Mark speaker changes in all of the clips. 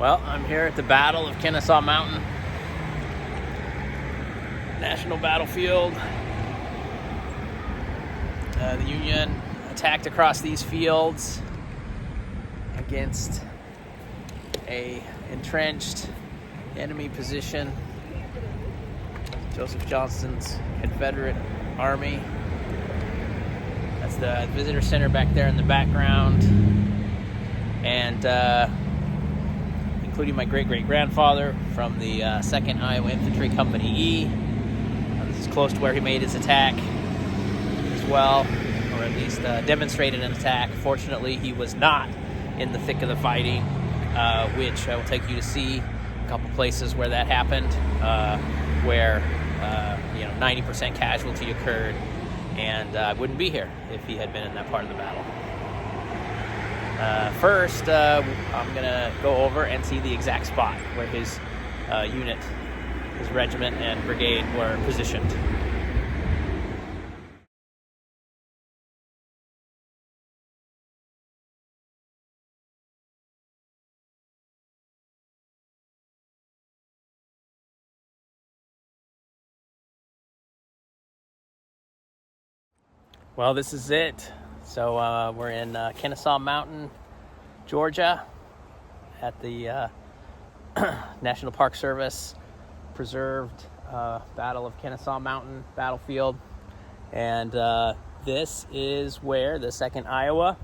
Speaker 1: Well, I'm here at the Battle of Kennesaw Mountain National Battlefield. The Union attacked across these fields against a entrenched enemy position. Joseph Johnston's Confederate Army. That's the visitor center back there in the background. And including my great-great-grandfather from the 2nd Iowa Infantry Company E. This is close to where he made his attack as well, or at least demonstrated an attack. Fortunately, he was not in the thick of the fighting, which I will take you to see a couple places where that happened, where 90% casualty occurred, and I wouldn't be here if he had been in that part of the battle. First, I'm going to go over and see the exact spot where his unit, his regiment, and brigade were positioned. Well, this is it. So we're in Kennesaw Mountain, Georgia, at the National Park Service preserved Battle of Kennesaw Mountain battlefield. And this is where the 2nd Iowa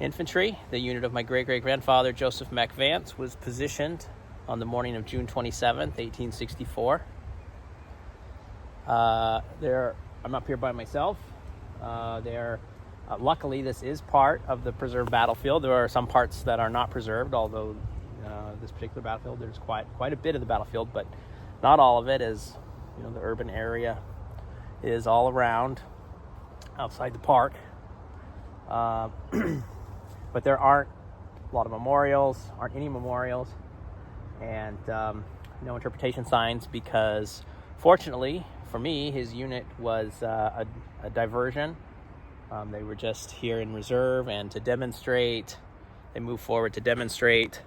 Speaker 1: Infantry, the unit of my great-great-grandfather, Joseph Mack Vance, was positioned on the morning of June 27th, 1864. I'm up here by myself. Luckily, this is part of the preserved battlefield. There are some parts that are not preserved, although this particular battlefield, there's quite a bit of the battlefield, but not all of it, as the urban area is all around outside the park. But there aren't a lot of memorials, aren't any memorials, and no interpretation signs, because fortunately for me, his unit was a diversion. They were just here in reserve and to demonstrate. They moved forward to demonstrate.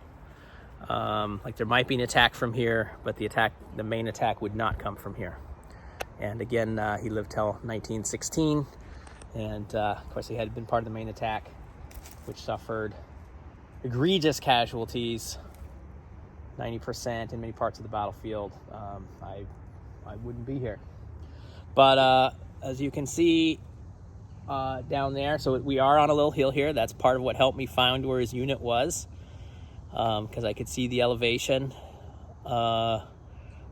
Speaker 1: Like there might be an attack from here, but the main attack would not come from here. And again, he lived till 1916, and of course he had been part of the main attack, which suffered egregious casualties, 90% in many parts of the battlefield. I wouldn't be here. But as you can see down there, so we are on a little hill here. That's part of what helped me find where his unit was, because I could see the elevation,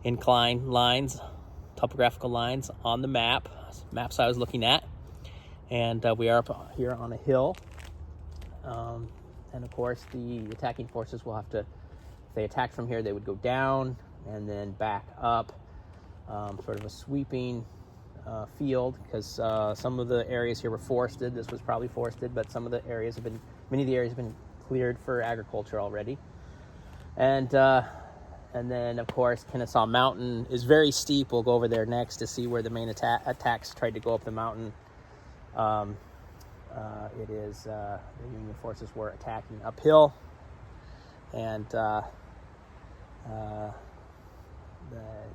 Speaker 1: incline lines, topographical lines on the maps I was looking at. And we are up here on a hill. And of course, the attacking forces will have to, if they attacked from here, they would go down and then back up. Sort of a sweeping field, because some of the areas here were forested. This was probably forested, but many of the areas have been cleared for agriculture already. And then, of course, Kennesaw Mountain is very steep. We'll go over there next to see where the main attacks tried to go up the mountain. It is the Union forces were attacking uphill, and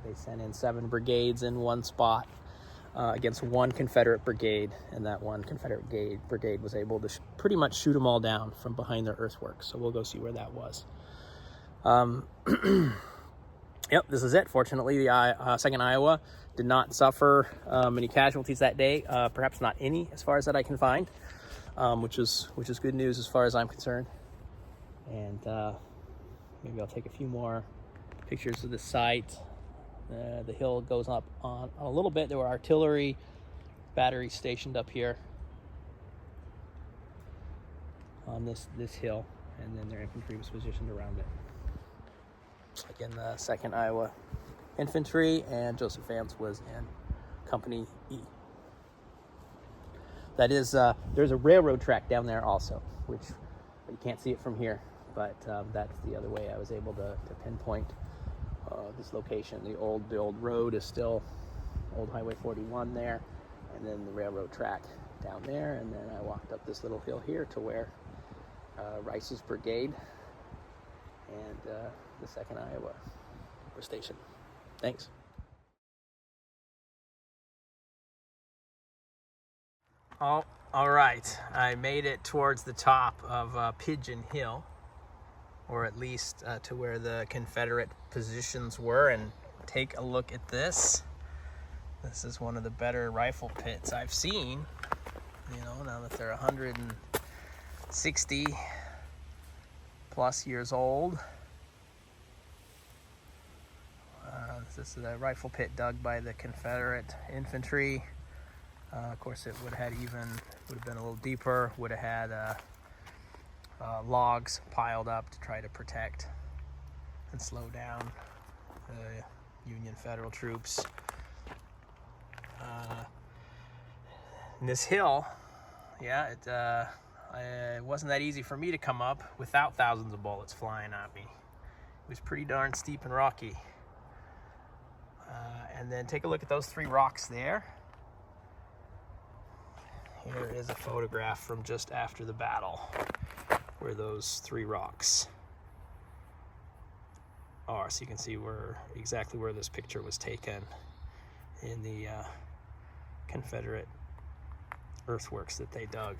Speaker 1: they sent in 7 brigades in one spot against one Confederate brigade, and that one Confederate brigade was able to pretty much shoot them all down from behind their earthworks. So we'll go see where that was. Yep, this is it. Fortunately, the 2nd Iowa did not suffer many casualties that day, perhaps not any as far as that I can find, which is good news as far as I'm concerned. And maybe I'll take a few more pictures of the site. The hill goes up on a little bit. There were artillery batteries stationed up here on this hill, and then their infantry was positioned around it. Again, the 2nd Iowa Infantry, and Joseph Vance was in Company E. That is, there's a railroad track down there also, which you can't see it from here, but that's the other way I was able to pinpoint this location. The old road is still old Highway 41 there, and then the railroad track down there, and then I walked up this little hill here to where Rice's brigade and the 2nd Iowa were stationed. Thanks. Oh, all right. I made it towards the top of Pigeon Hill, or at least to where the Confederate positions were, and take a look at this. This is one of the better rifle pits I've seen, you know, now that they're 160 plus years old. This is a rifle pit dug by the Confederate Infantry. Of course, it would have been a little deeper, would have had logs piled up to try to protect and slow down the Union Federal troops. And this hill, yeah, it wasn't that easy for me to come up without thousands of bullets flying at me. It was pretty darn steep and rocky. And then take a look at those 3 rocks there. Here is a photograph from just after the battle, where those 3 rocks are. So you can see exactly where this picture was taken in the Confederate earthworks that they dug.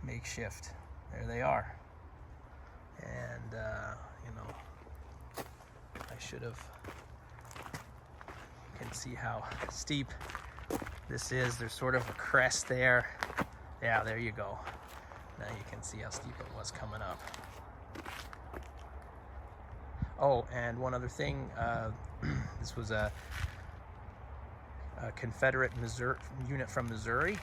Speaker 1: Makeshift. There they are. And, you know, I should have... You can see how steep this is. There's sort of a crest there. Yeah, there you go. Now you can see how steep it was coming up. Oh, and one other thing. This was a Confederate unit from Missouri,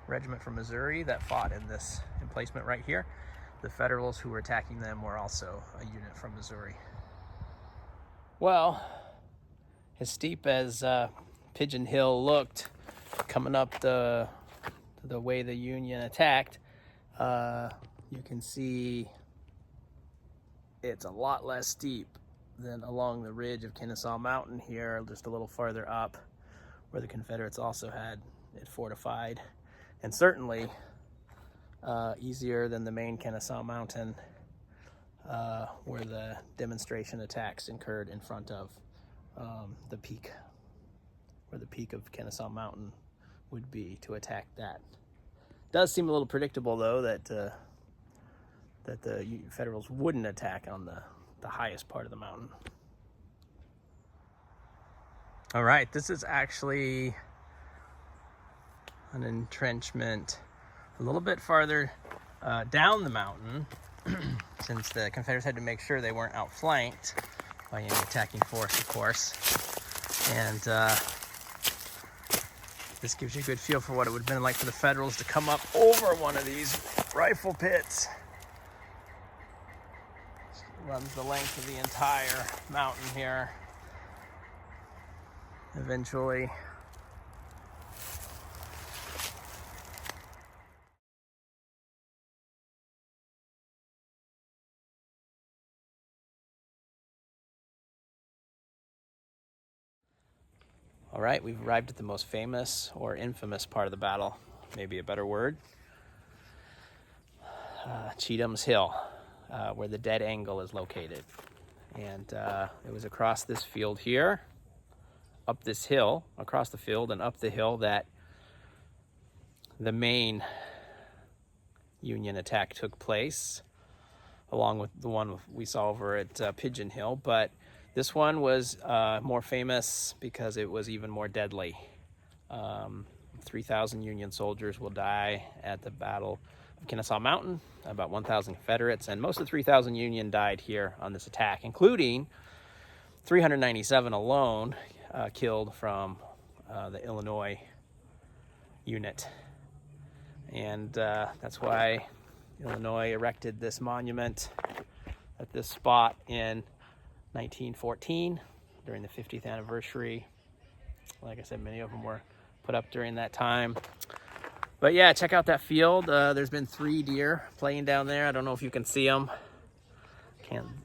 Speaker 1: regiment from Missouri that fought in this emplacement right here. The Federals who were attacking them were also a unit from Missouri. Well, as steep as Pigeon Hill looked coming up the way the Union attacked, you can see it's a lot less steep than along the ridge of Kennesaw Mountain here, just a little farther up, where the Confederates also had it fortified, and certainly easier than the main Kennesaw Mountain, where the demonstration attacks occurred in front of the peak, where the peak of Kennesaw Mountain would be, to attack that. Does seem a little predictable, though, that the Federals wouldn't attack on the highest part of the mountain. All right, this is actually an entrenchment a little bit farther down the mountain, since the Confederates had to make sure they weren't outflanked by any attacking force, of course. And this gives you a good feel for what it would have been like for the Federals to come up over one of these rifle pits. It runs the length of the entire mountain here. Eventually. All right, we've arrived at the most famous or infamous part of the battle, maybe a better word. Cheam Hill, where the dead angle is located. And it was across this field here, up this hill, across the field and up the hill, that the main Union attack took place, along with the one we saw over at Pigeon Hill. But this one was more famous because it was even more deadly. 3,000 Union soldiers will die at the Battle of Kennesaw Mountain, about 1,000 Confederates, and most of the 3,000 Union died here on this attack, including 397 alone killed from the Illinois unit. And that's why Illinois erected this monument at this spot in 1914 during the 50th anniversary. Like I said, many of them were put up during that time. But yeah, check out that field. There's been 3 deer playing down there. I don't know if you can see them.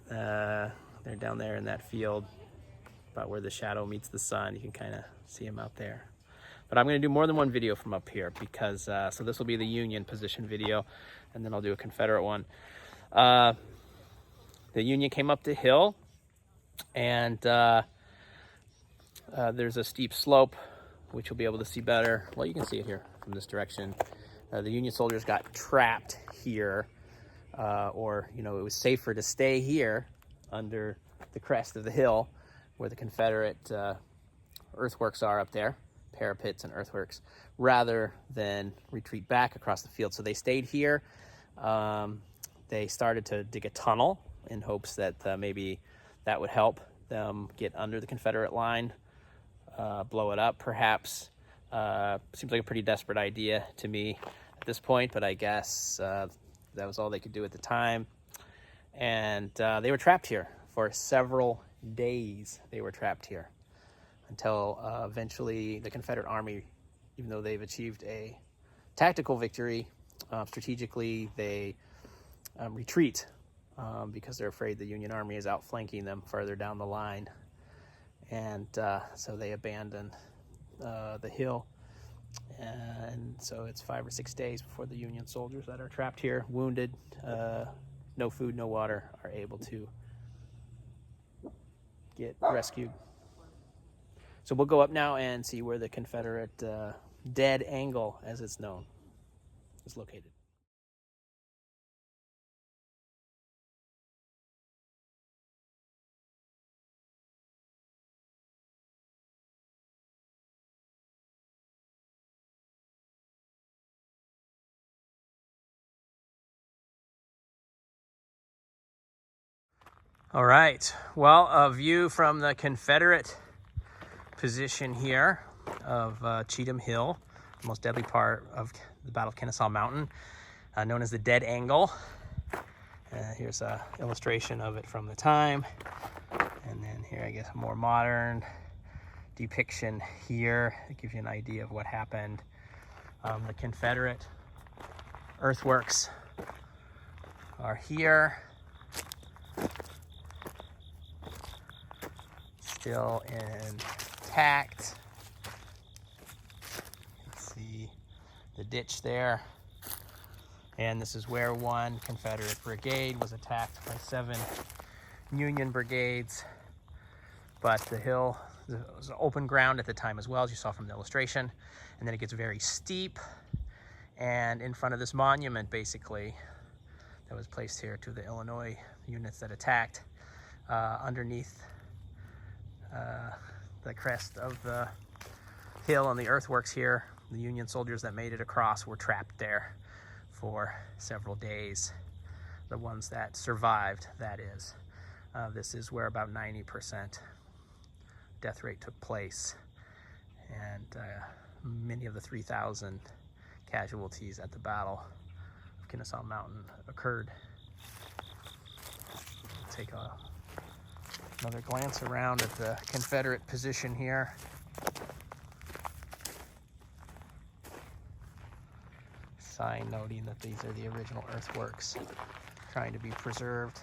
Speaker 1: They're down there in that field, about where the shadow meets the sun. You can kind of see them out there. But I'm going to do more than one video from up here, because so this will be the Union position video, and then I'll do a Confederate one. The Union came up the hill, and there's a steep slope, which you'll be able to see better. Well, you can see it here from this direction. The Union soldiers got trapped here, or it was safer to stay here under the crest of the hill where the Confederate earthworks are up there, parapets and earthworks, rather than retreat back across the field. So they stayed here. They started to dig a tunnel in hopes that maybe that would help them get under the Confederate line, blow it up perhaps. Seems like a pretty desperate idea to me at this point, but I guess that was all they could do at the time. And they were trapped here for several days. They were trapped here until eventually the Confederate Army, even though they've achieved a tactical victory, strategically they retreat because they're afraid the Union Army is outflanking them further down the line. And so they abandon the hill. And so it's 5 or 6 days before the Union soldiers that are trapped here, wounded, no food, no water, are able to get rescued. So we'll go up now and see where the Confederate dead angle, as it's known, is located. All right, well, a view from the Confederate position here of Cheam Hill, the most deadly part of the Battle of Kennesaw Mountain, known as the dead angle. Here's an illustration of it from the time. And then here, I guess, a more modern depiction here. It gives you an idea of what happened. The Confederate earthworks are here. Still intact. You can see the ditch there. And this is where one Confederate brigade was attacked by 7 Union brigades. But the hill was open ground at the time as well, as you saw from the illustration. And then it gets very steep. And in front of this monument, basically, that was placed here to the Illinois units that attacked, underneath the crest of the hill and the earthworks here, the Union soldiers that made it across were trapped there for several days. The ones that survived, that is. This is where about 90% death rate took place. And many of the 3,000 casualties at the Battle of Kennesaw Mountain occurred. Take another glance around at the Confederate position here. Sign noting that these are the original earthworks trying to be preserved.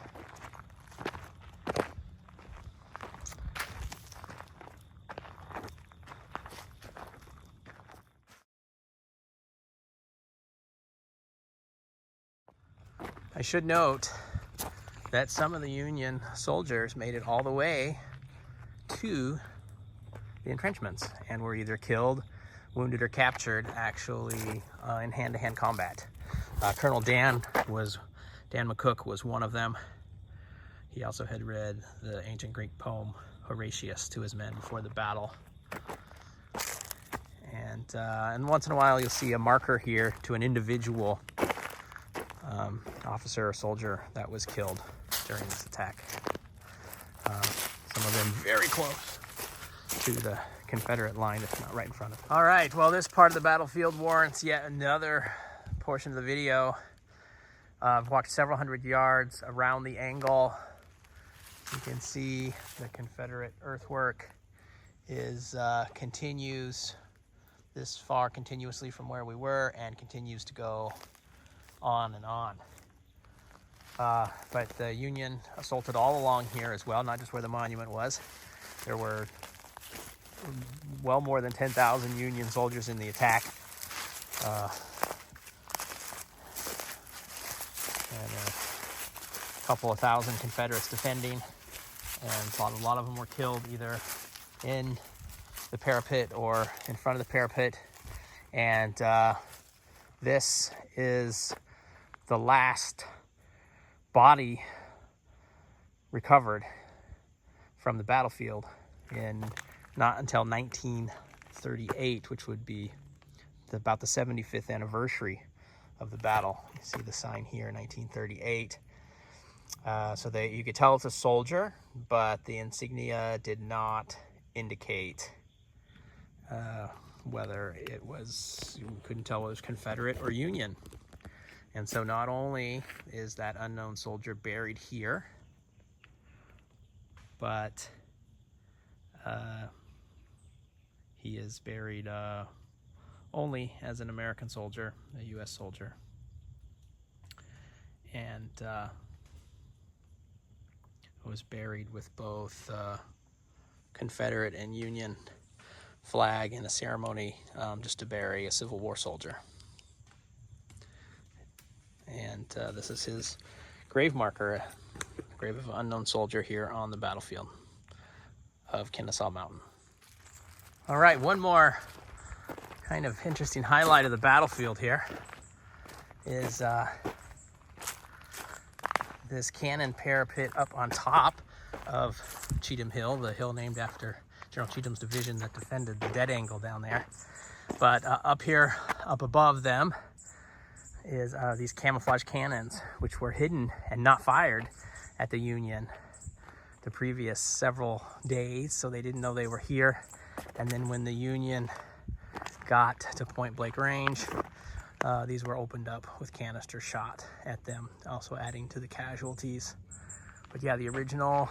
Speaker 1: I should note that some of the Union soldiers made it all the way to the entrenchments and were either killed, wounded, or captured, actually, in hand-to-hand combat. Colonel Dan McCook was one of them. He also had read the ancient Greek poem Horatius to his men before the battle. And once in a while you'll see a marker here to an individual officer or soldier that was killed during this attack. Some of them very close to the Confederate line, if not right in front of them. All right, well, this part of the battlefield warrants yet another portion of the video. I've walked several hundred yards around the angle. You can see the Confederate earthwork continues this far continuously from where we were and continues to go on and on. But the Union assaulted all along here as well, not just where the monument was. There were well more than 10,000 Union soldiers in the attack. And couple of thousand Confederates defending, and a lot of them were killed either in the parapet or in front of the parapet. And this is the last body recovered from the battlefield in not until 1938, which would be about the 75th anniversary of the battle. You see the sign here, 1938. So you could tell it's a soldier, but the insignia did not indicate whether it was, you couldn't tell whether it was Confederate or Union. And so not only is that unknown soldier buried here, but he is buried only as an American soldier, a U.S. soldier. And was buried with both Confederate and Union flag in a ceremony just to bury a Civil War soldier. And this is his grave marker, grave of an unknown soldier here on the battlefield of Kennesaw Mountain. All right, one more kind of interesting highlight of the battlefield here is this cannon parapet up on top of Cheam Hill, the hill named after General Cheatham's division that defended the dead angle down there. But up here, up above them, is these camouflage cannons, which were hidden and not fired at the Union the previous several days, so they didn't know they were here. And then when the Union got to point blank range, these were opened up with canister shot at them, also adding to the casualties. But yeah, the original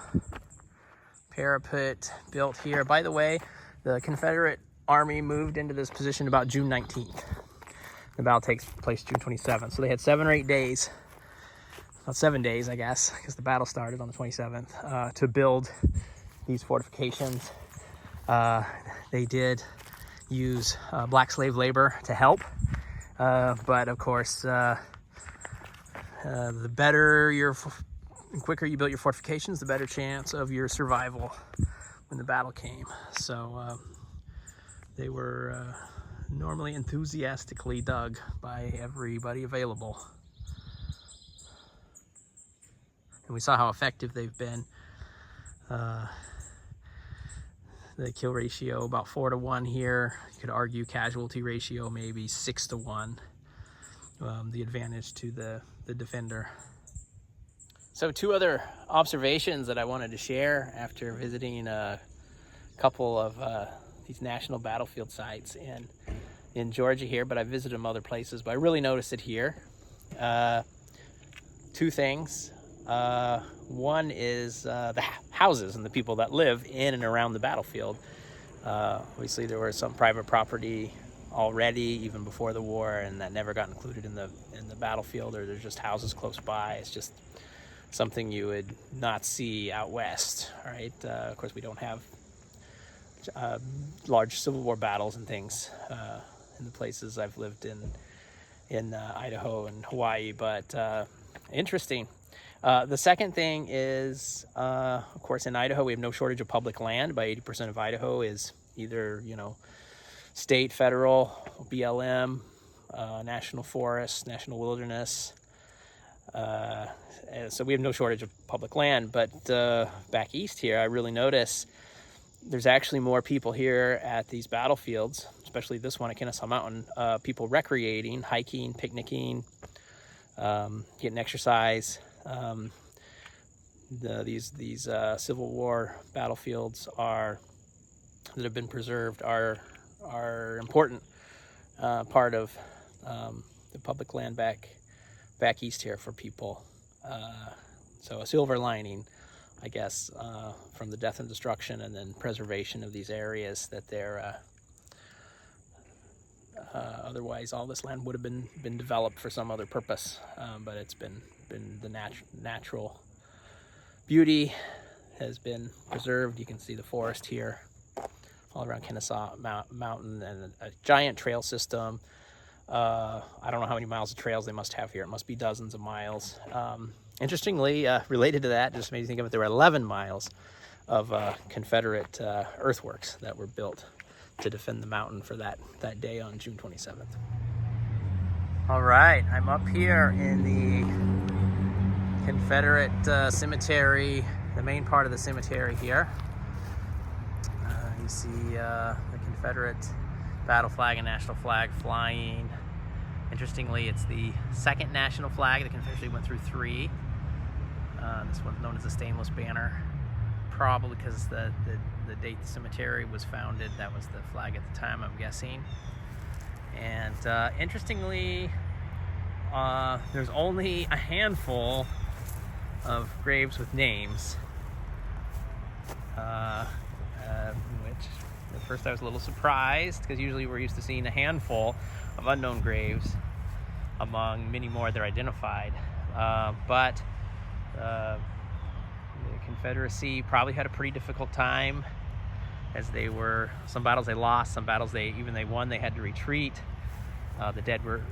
Speaker 1: parapet built here. By the way, the Confederate Army moved into this position about June 19th. The battle takes place June 27th. So they had 7 or 8 days, about 7 days, I guess, because the battle started on the 27th, to build these fortifications. They did use black slave labor to help. But of course, the quicker you built your fortifications, the better chance of your survival when the battle came. So they were normally enthusiastically dug by everybody available. And we saw how effective they've been. The kill ratio about 4 to 1 here. You could argue casualty ratio maybe 6 to 1. The advantage to the defender. So 2 other observations that I wanted to share after visiting a couple of these national battlefield sites in Georgia here, but I visited them other places, but I really noticed it here. 2 things. One is the houses and the people that live in and around the battlefield. Obviously there was some private property already even before the war, and that never got included in the battlefield, or there's just houses close by. It's just something you would not see out west, right? Of course, we don't have large Civil War battles and things in the places I've lived in Idaho and Hawaii, but interesting. The second thing is, of course, in Idaho, we have no shortage of public land. About 80% of Idaho is either, state, federal, BLM, national forest, national wilderness. So we have no shortage of public land. But back east here, I really notice there's actually more people here at these battlefields, especially this one at Kennesaw Mountain, people recreating, hiking, picnicking, getting exercise. These Civil War battlefields that have been preserved are important part of the public land back east here for people. So a silver lining, I guess, from the death and destruction and then preservation of these areas, that they're otherwise all this land would have been developed for some other purpose, but it's been the natural beauty has been preserved. You can see the forest here all around Kennesaw Mountain, and a giant trail system. I don't know how many miles of trails they must have here. It must be dozens of miles. Interestingly, related to that, just made me think of it, there were 11 miles of Confederate earthworks that were built to defend the mountain for that day on June 27th. All right, I'm up here in the Confederate cemetery, the main part of the cemetery here. You see the Confederate battle flag and national flag flying. Interestingly, it's the second national flag. The Confederacy went through 3. This one's known as the Stainless Banner, probably because the date the cemetery was founded, that was the flag at the time, I'm guessing. And interestingly, there's only a handful of graves with names, which at first I was a little surprised, because usually we're used to seeing a handful of unknown graves among many more that are identified. But the Confederacy probably had a pretty difficult time, as they were, some battles they lost, some battles they won, they had to retreat. The dead were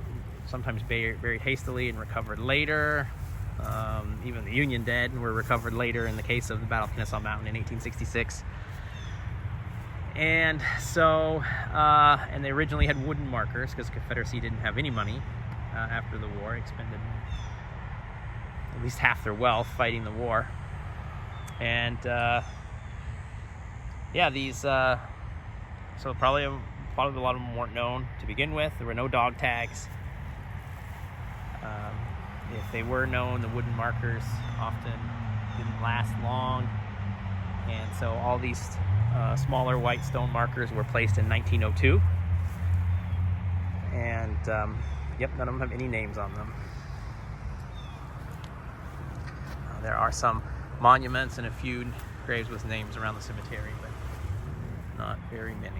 Speaker 1: sometimes buried hastily and recovered later. Even the Union dead were recovered later in the case of the Battle of Kennesaw Mountain in 1866. And so, and they originally had wooden markers, because the Confederacy didn't have any money after the war, expended at least half their wealth fighting the war. And yeah, these, so probably a lot of them weren't known to begin with. There were no dog tags. If they were known, the wooden markers often didn't last long. And so all these smaller white stone markers were placed in 1902. And yep, none of them have any names on them. There are some monuments and a few graves with names around the cemetery, but not very many.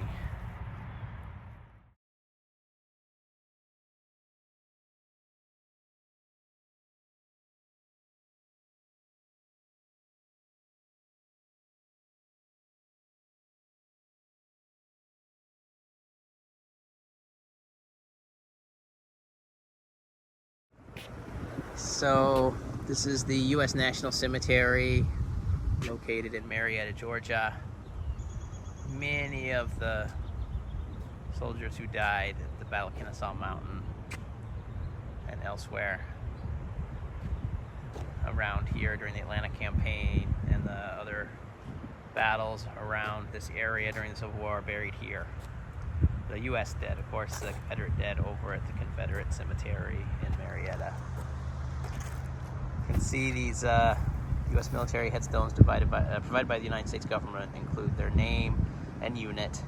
Speaker 1: So this is the U.S. National Cemetery, located in Marietta, Georgia. Many of the soldiers who died at the Battle of Kennesaw Mountain and elsewhere around here during the Atlanta campaign and the other battles around this area during the Civil War are buried here. The U.S. dead, of course, the Confederate dead over at the Confederate Cemetery in Marietta. You can see these U.S. military headstones provided by the United States government include their name and unit,